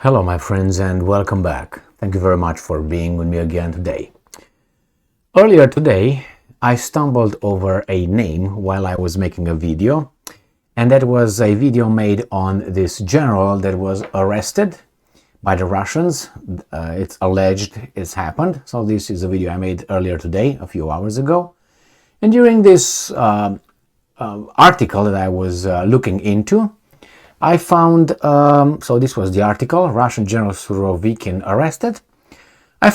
Hello my friends and welcome back. Thank you very much for being with me again today. Earlier today I stumbled over a name while I was making a video, and that was a video made on this general that was arrested by the Russians. It's alleged it's happened, so this is a video I made earlier today, a few hours ago. And during this article that I was looking into, I found, so this was the article, Russian General Surovikin arrested. I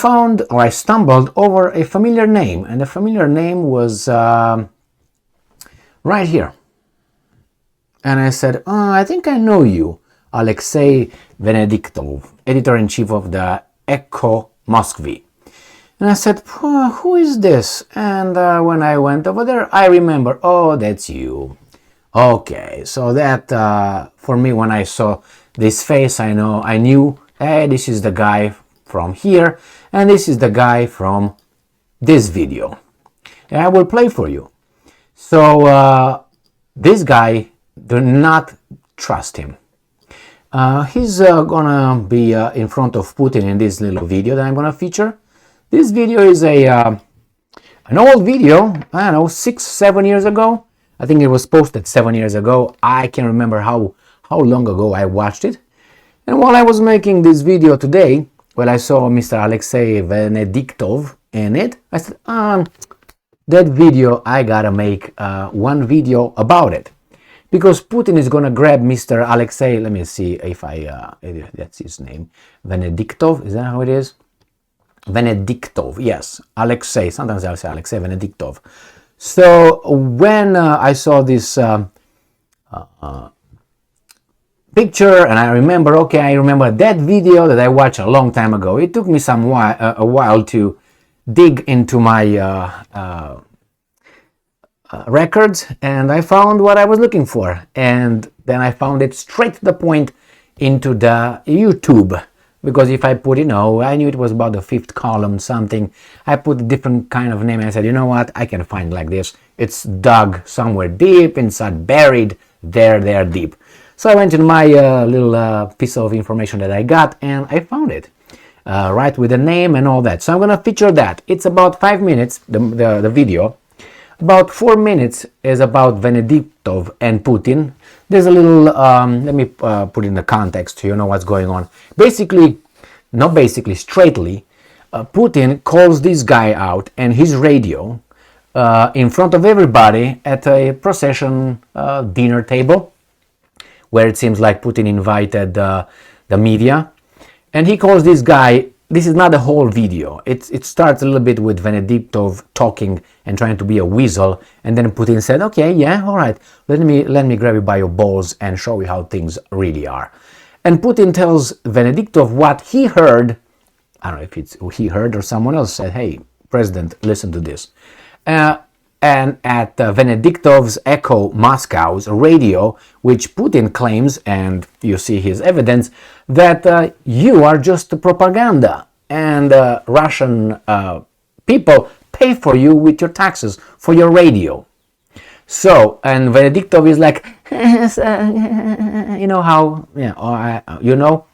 stumbled over a familiar name, and the familiar name was right here. And I said, I think I know you, Alexei Venediktov, editor-in-chief of the Echo Moskvy. And I said, who is this? And when I went over there, I remember, oh, that's you. Okay, so that for me, when I saw this face, I knew, hey, this is the guy from here, and this is the guy from this video. And I will play for you. So this guy, do not trust him. He's gonna be in front of Putin in this little video that I'm gonna feature. This video is an old video, I don't know, 6-7 years ago. I think it was posted 7 years ago. I can't remember how long ago I watched it. And while I was making this video today, when I saw Mr. Alexei Venediktov in it, I said, that video, I gotta make one video about it. Because Putin is gonna grab Mr. Alexei, let me see if that's his name, Venediktov, is that how it is? Venediktov, yes, Alexei, sometimes I'll say Alexei Venediktov. So when I saw this picture, and I remember that video that I watched a long time ago. It took me a while to dig into my records, and I found what I was looking for. And then I found it straight to the point into the YouTube. Because if I put, I knew it was about the fifth column something. I put a different kind of name and I said, you know what, I can find like this. It's dug somewhere deep inside, buried there deep. So I went to my little piece of information that I got and I found it. Right with the name and all that. So I'm going to feature that. It's about 5 minutes, the video. About 4 minutes is about Venediktov and Putin. There's a little, let me put in the context so you know what's going on. Straightly, Putin calls this guy out and his radio in front of everybody at a procession dinner table, where it seems like Putin invited the media. And he calls this guy. This is not the whole video. It starts a little bit with Venediktov talking and trying to be a weasel, and then Putin said, okay, yeah, all right, let me grab you by your balls and show you how things really are. And Putin tells Venediktov what he heard. I don't know if it's he heard or someone else said, hey, President, listen to this. And at Venediktov's Echo Moscow's radio, which Putin claims, and you see his evidence, that you are just propaganda, and Russian people pay for you with your taxes for your radio. So, and Venediktov is like, you know how,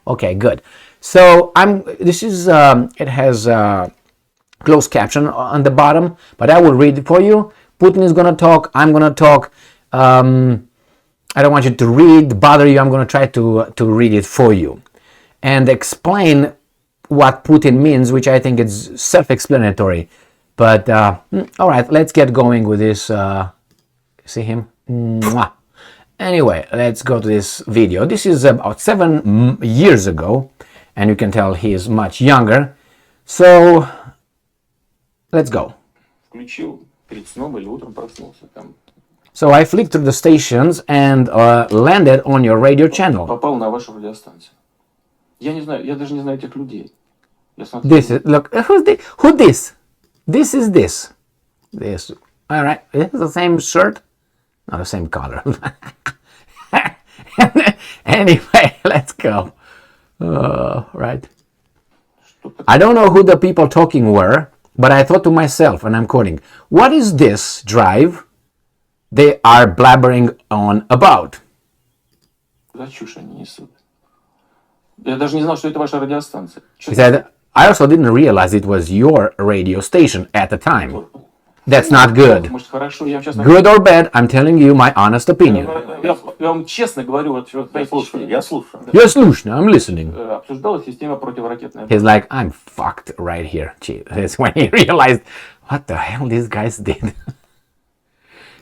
okay, good. So this is, it has closed caption on the bottom, but I will read it for you. Putin is going to talk, I'm going to talk. I don't want you to bother you. I'm going to try to read it for you and explain what Putin means, which I think is self-explanatory. But all right, let's get going with this. See him? Mwah. Anyway, let's go to this video. This is about 7 years ago, and you can tell he is much younger. So let's go. So I flicked through the stations and landed on your radio channel. This is, look, who this? This is this. This. All right, it's the same shirt, not the same color. Anyway, let's go. Right. I don't know who the people talking were, but I thought to myself, and I'm quoting, what is this drive they are blabbering on about? Я даже не знал, что это ваша радиостанция. He said, I also didn't realize it was your radio station at the time. That's not good. Может, хорошо, я вам сейчас... Good or bad, I'm telling you my honest opinion. Я вам честно говорю, вот что... Я слушаю. You're слушаю, I'm listening. Обсуждалась система противоракетной. He's like, I'm fucked right here. That's when he realized, what the hell these guys did.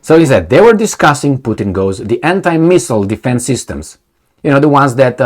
So he said, they were discussing, Putin goes, the anti-missile defense systems. You know, the ones that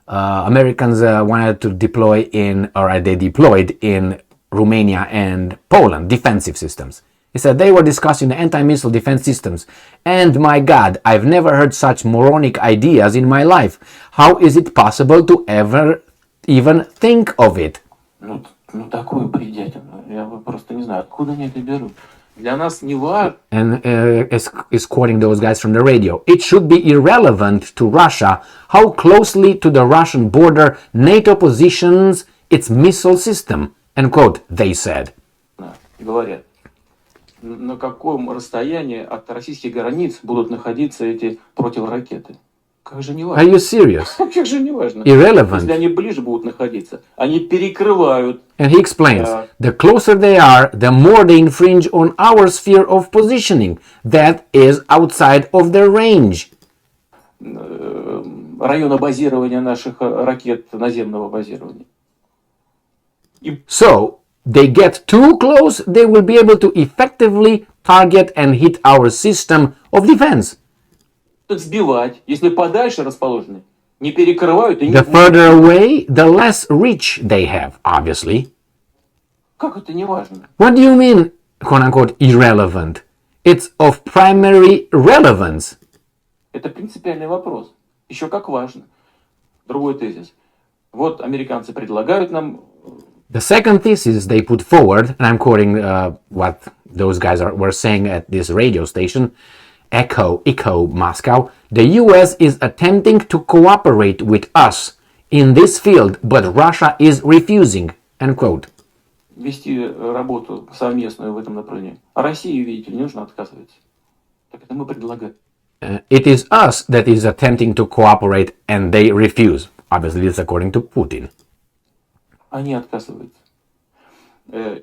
Americans wanted to deploy in, or they deployed in Romania and Poland, defensive systems. He said they were discussing the anti-missile defense systems. And my God, I've never heard such moronic ideas in my life. How is it possible to ever even think of it? Ну такое бредятина. Я просто не знаю, откуда они это берут. Для нас не важно. And is quoting those guys from the radio. It should be irrelevant to Russia how closely to the Russian border NATO positions its missile system. End quote, they said. Говорят, на каком расстоянии от российских границ будут находиться эти противоракеты. Как же не Are важно? you serious? Как же не важно? Irrelevant. Если они ближе будут находиться, они перекрывают. And he explains, the closer they are, the more they infringe on our sphere of positioning. That is outside of their range. Района базирования наших ракет наземного базирования. So, they get too close, they will be able to effectively target and hit our system of defense. Так сбивать, если подальше расположены, не перекрывают и не The further away, the less reach they have, obviously. Как это не важно? What do you mean, quote-unquote, irrelevant? It's of primary relevance. Это принципиальный вопрос. Еще как важно. Другой тезис. Вот американцы предлагают нам... The second thesis they put forward, and I'm quoting what those guys were saying at this radio station, Echo Moscow, the US is attempting to cooperate with us in this field, but Russia is refusing, end quote. Вести работу совместную в этом направлении. А России, видите ли, не нужно отказываться. Так это мы предлагаем. It is us that is attempting to cooperate, and they refuse. Obviously, this is according to Putin. Они отказываются.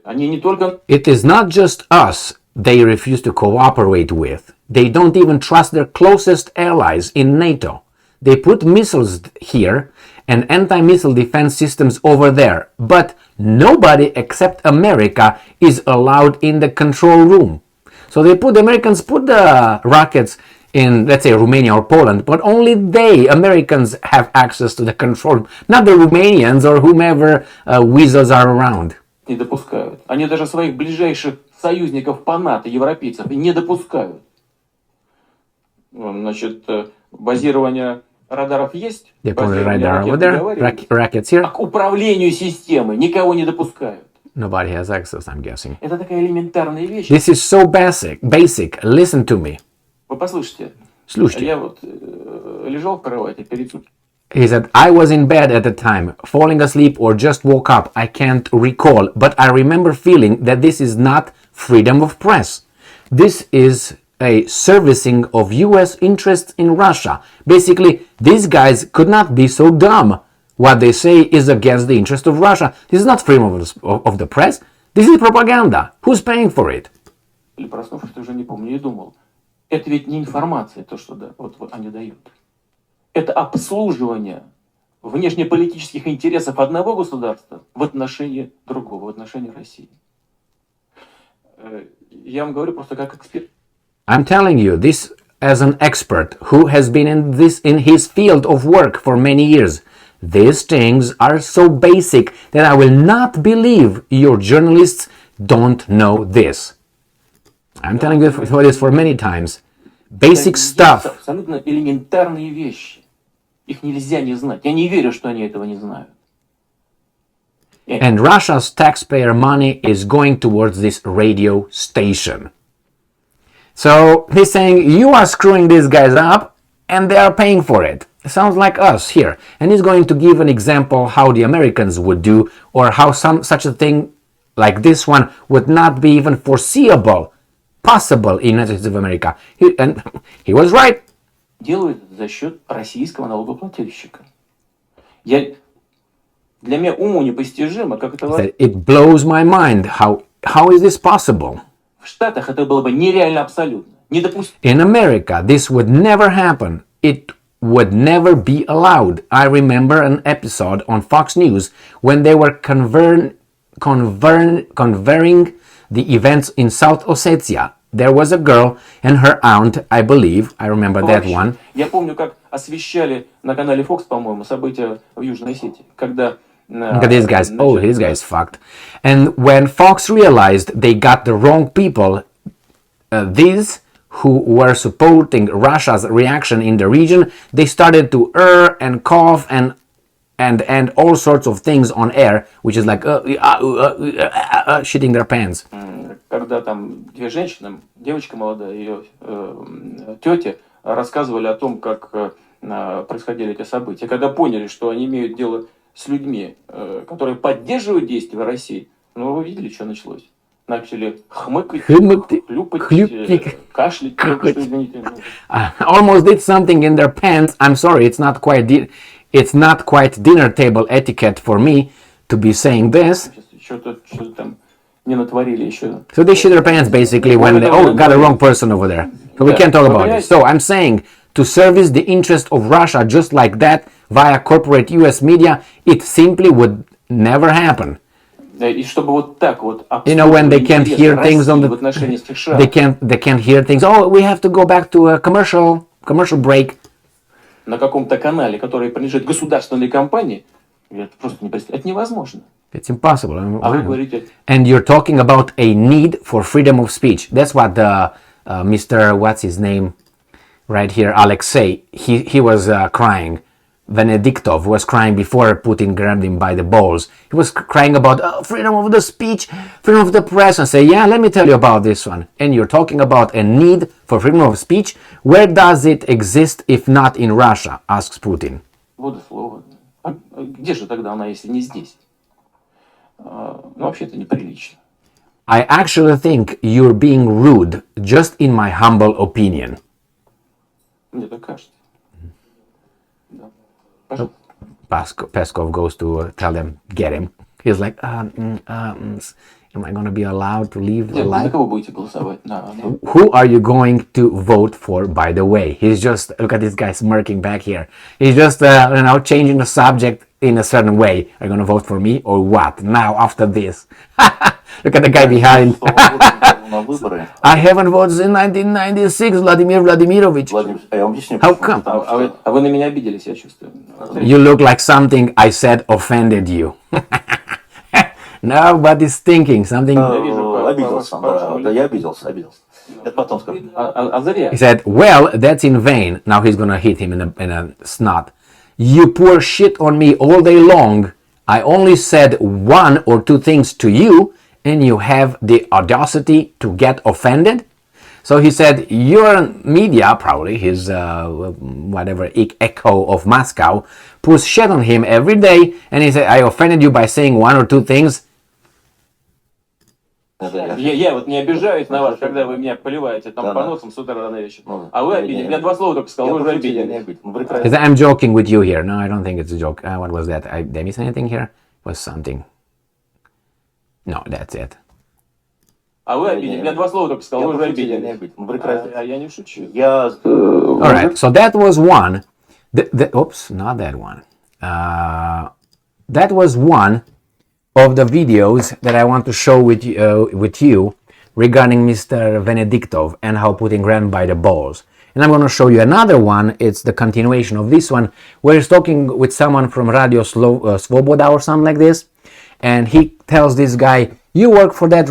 Они не только... It is not just us they refuse to cooperate with. They don't even trust their closest allies in NATO. They put missiles here and anti-missile defense systems over there, but nobody except America is allowed in the control room. So the Americans put the rockets in, let's say, Romania or Poland, but only they, Americans, have access to the control room, not the Romanians or whomever weasels are around. Не допускают. Они даже своих ближайших союзников по НАТО, европейцев, не допускают. Значит, базирование радаров есть. They put a radar over there, rockets here. А к управлению системой никого не допускают. Nobody has access, I'm guessing. Это такая элементарная вещь. This is so basic. Listen to me. Вы послушайте. Слушайте. Я вот лежал в кровати перед сном. He said, I was in bed at the time, falling asleep or just woke up. I can't recall, but I remember feeling that this is not freedom of press. This is a servicing of US interests in Russia. Basically, these guys could not be so dumb. What they say is against the interest of Russia. This is not freedom of the press. This is propaganda. Who's paying for it? Или проснувшись, уже не помню, и думал. Это ведь не информация, то, что да, вот они дают. Это обслуживание внешнеполитических интересов одного государства в отношении другого, в отношении России. Я вам говорю просто как эксперт. I'm telling you this as an expert who has been in his field of work for many years. These things are so basic that I will not believe your journalists don't know this. I'm telling you this for many times. Basic stuff. Абсолютно элементарные вещи. Их нельзя не знать. Я не верю, что они этого не знают. And Russia's taxpayer money is going towards this radio station. So he's saying you are screwing these guys up and they are paying for it. It sounds like us here. And he's going to give an example how the Americans would do or how such a thing like this one would not be even foreseeable, possible in the United States of America. He was right. Делают за счет российского налогоплательщика. Для меня уму непостижимо, как это возможно. It blows my mind. How is this possible? В Штатах это было бы нереально абсолютно. Недопустимо. In America, this would never happen. It would never be allowed. I remember an episode on Fox News when they were converting the events in South Ossetia. There was a girl and her aunt, I believe. I remember that one. Я помню, как освещали на канале Fox, по-моему, события в Южной Осетии, когда Look at these guys. Oh, this guy's fucked. And when Fox realized they got the wrong people, these who were supporting Russia's reaction in the region, they started to and cough and all sorts of things on air, which is like shitting their pants. Когда там две женщины, девочка молодая, ее тетя, рассказывали о том, как происходили эти события. Когда поняли, что они имеют дело с людьми, которые поддерживают действия России, ну вы видели, что началось? Начали хмыкать, хлюпать, кашлять. Almost did something in their pants. I'm sorry, it's not quite dinner table etiquette for me to be saying this. Что-то там не натворили еще. So they shit their pants basically when they got the wrong person over there. So we can't talk about it. So I'm saying to service the interest of Russia just like that via corporate US media, it simply would never happen. И чтобы вот так вот, you know, when they can't hear things on the they can't hear things. Oh, we have to go back to a commercial break. На каком-то канале, который принадлежит государственной компании, это просто не представляю. Это невозможно. It's impossible. А вы говорите... And you're talking about a need for freedom of speech. That's what Mr. What's his name right here, Alexei, he was crying. Venediktov was crying before Putin grabbed him by the balls. He was crying about freedom of the speech, freedom of the press, and say, yeah, let me tell you about this one. And you're talking about a need for freedom of speech. Where does it exist if not in Russia? Asks Putin. Вот слово. А где же тогда она, если не здесь? Ну, вообще это неприлично. I actually think you're being rude, just in my humble opinion. Мне так кажется. Да. Peskov goes to tell them, get him. He's like, am I going to be allowed to leave alive? За кого будете голосовать? Who are you going to vote for, by the way? He's just, look at this guy smirking back here. He's just, changing the subject in a certain way. Are you going to vote for me or what? Now, after this. Look at the guy behind. I haven't voted in 1996, Vladimir Vladimirovich. How come? А вы на меня обиделись, я чувствую. You look like something I said offended you. Nobody's thinking something. Обиделся, да, я обиделся. Это потом скажу. He said, well, that's in vain. Now he's gonna hit him in a snot. You pour shit on me all day long. I only said one or two things to you, and you have the audacity to get offended? So he said, your media, probably his echo of Moscow, puts shit on him every day, and he said, I offended you by saying one or two things. Я вот не обижаюсь на вас, когда вы меня поливаете там по носам с утра до вечера. А вы обидели. Я два слова только сказал, вы уже обидели. I'm joking with you here. No, I don't think it's a joke. What was that? Did I miss anything here? It was something. No, that's it. А вы обидели. Я два слова только сказал, вы уже обидели. А я не шучу. Alright, so that was one. Oops, not that one. That was one of the videos that I want to show with you regarding Mr. Venediktov and how Putin grabbed by the balls. And I'm going to show you another one. It's the continuation of this one, where he's talking with someone from Radio Svoboda or something like this, and he tells this guy, you work for that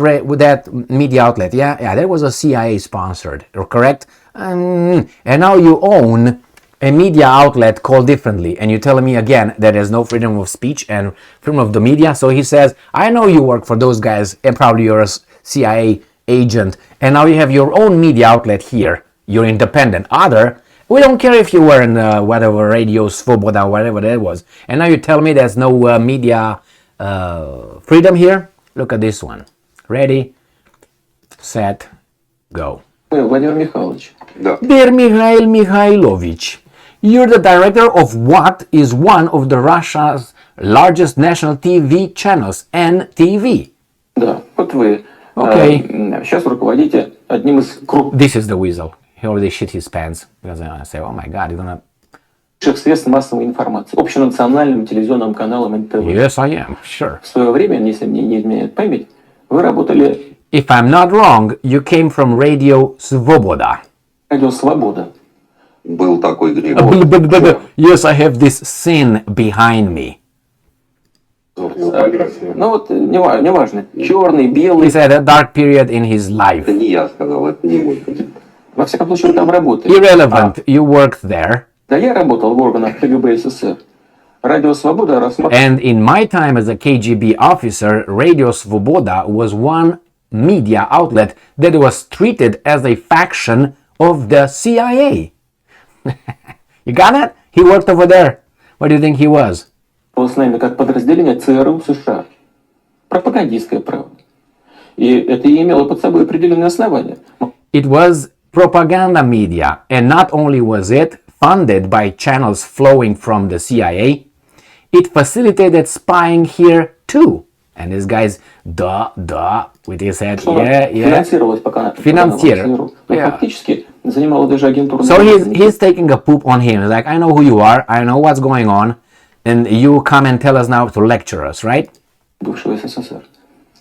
media outlet, yeah, that was a CIA sponsored, correct? And now you own a media outlet called differently, and you're telling me again that there's no freedom of speech and freedom of the media. So he says, I know you work for those guys, and probably you're a CIA agent, and now you have your own media outlet here. You're independent. We don't care if you were in whatever Radio Svoboda, whatever that was. And now you tell me there's no media freedom here? Look at this one. Ready, set, go. Владимир Михайлович. Dear Mikhail Mikhailovich, You're the director of what is one of the Russia's largest national TV channels, NTV. Да, вот вы Okay. сейчас руководите одним из This is the weasel. He already shit his pants because I say, oh my God, he's gonna... крупнейших средств массовой информации, общенациональным телевизионным каналом НТВ. Yes, I am, sure. В свое время, если мне не изменяет память, вы работали If I'm not wrong, you came from Radio Svoboda. радио «Свобода». Был такой гриб. Yes, I have this sin behind me. Ну вот, неважно, черный, белый. He's had a dark period in his life. Это не я сказал, это не мой. Во всяком случае, вы там работали. Irrelevant, you worked there. Да, я работал в органах КГБ СССР. Радио «Свобода» рассматривал... And in my time as a KGB officer, Radio Svoboda was one media outlet that was treated as a faction of the CIA. You got it? He worked over there. What do you think he was? с нами как подразделение ЦРУ США. Пропагандистское право. И это имело под собой определенные основания. It was propaganda media, and not only was it funded by channels flowing from the CIA, it facilitated spying here too. And this guy's with his head, yeah. Финансировалось пока. Финансировалось. Фактически занимало даже агентуру. So he's taking a poop on him. He's like, I know who you are, I know what's going on, and you come and tell us now to lecture us, right? Бывшего СССР.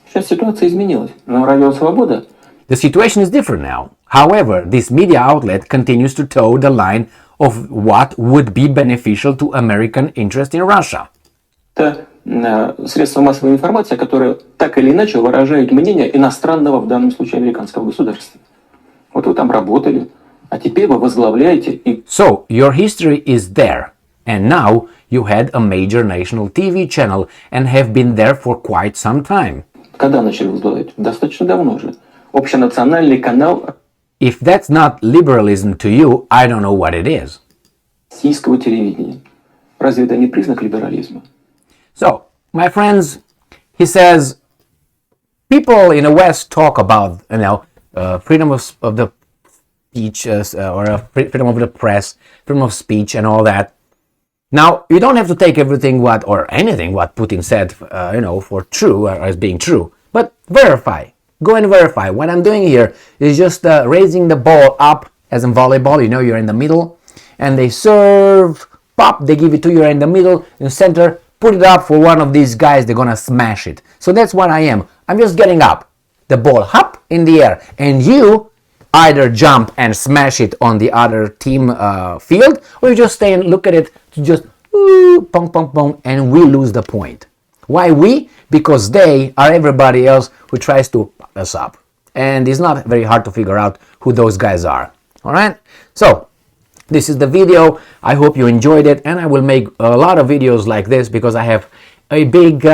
Сейчас ситуация изменилась. Но радио «Свобода». The situation is different now. However, this media outlet continues to toe the line of what would be beneficial to American interest in Russia. Это средства массовой информации, которые так или иначе выражают мнение иностранного, в данном случае американского государства. Вот вы там работали, а теперь вы возглавляете и... So, your history is there. And now you had a major national TV channel and have been there for quite some time. Когда начали возглавлять? Достаточно давно уже. Общенациональный канал If that's not liberalism to you, I don't know what it is. российского телевидения. Разве это не признак либерализма? So, my friends, he says, people in the West talk about, freedom of the speech freedom of the press, freedom of speech, and all that. Now, you don't have to take everything what Putin said, for true or as being true, but verify. Go and verify. What I'm doing here is just raising the ball up, as in volleyball. You're in the middle, and they serve, pop, they give it to you in the middle, in the center, put it up for one of these guys, they're gonna smash it. So that's what I am. I'm just getting up. The ball hop in the air, and you either jump and smash it on the other team field, or you just stay and look at it to just pong, pong, pong, and we lose the point. Why we? Because they are everybody else who tries to pop us up. And it's not very hard to figure out who those guys are. Alright? So, this is the video. I hope you enjoyed it, and I will make a lot of videos like this because I have a big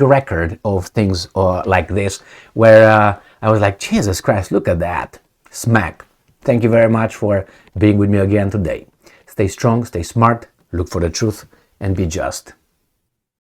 record of things like this where I was like, Jesus Christ, look at that. Smack. Thank you very much for being with me again today. Stay strong, stay smart, look for the truth, and be just.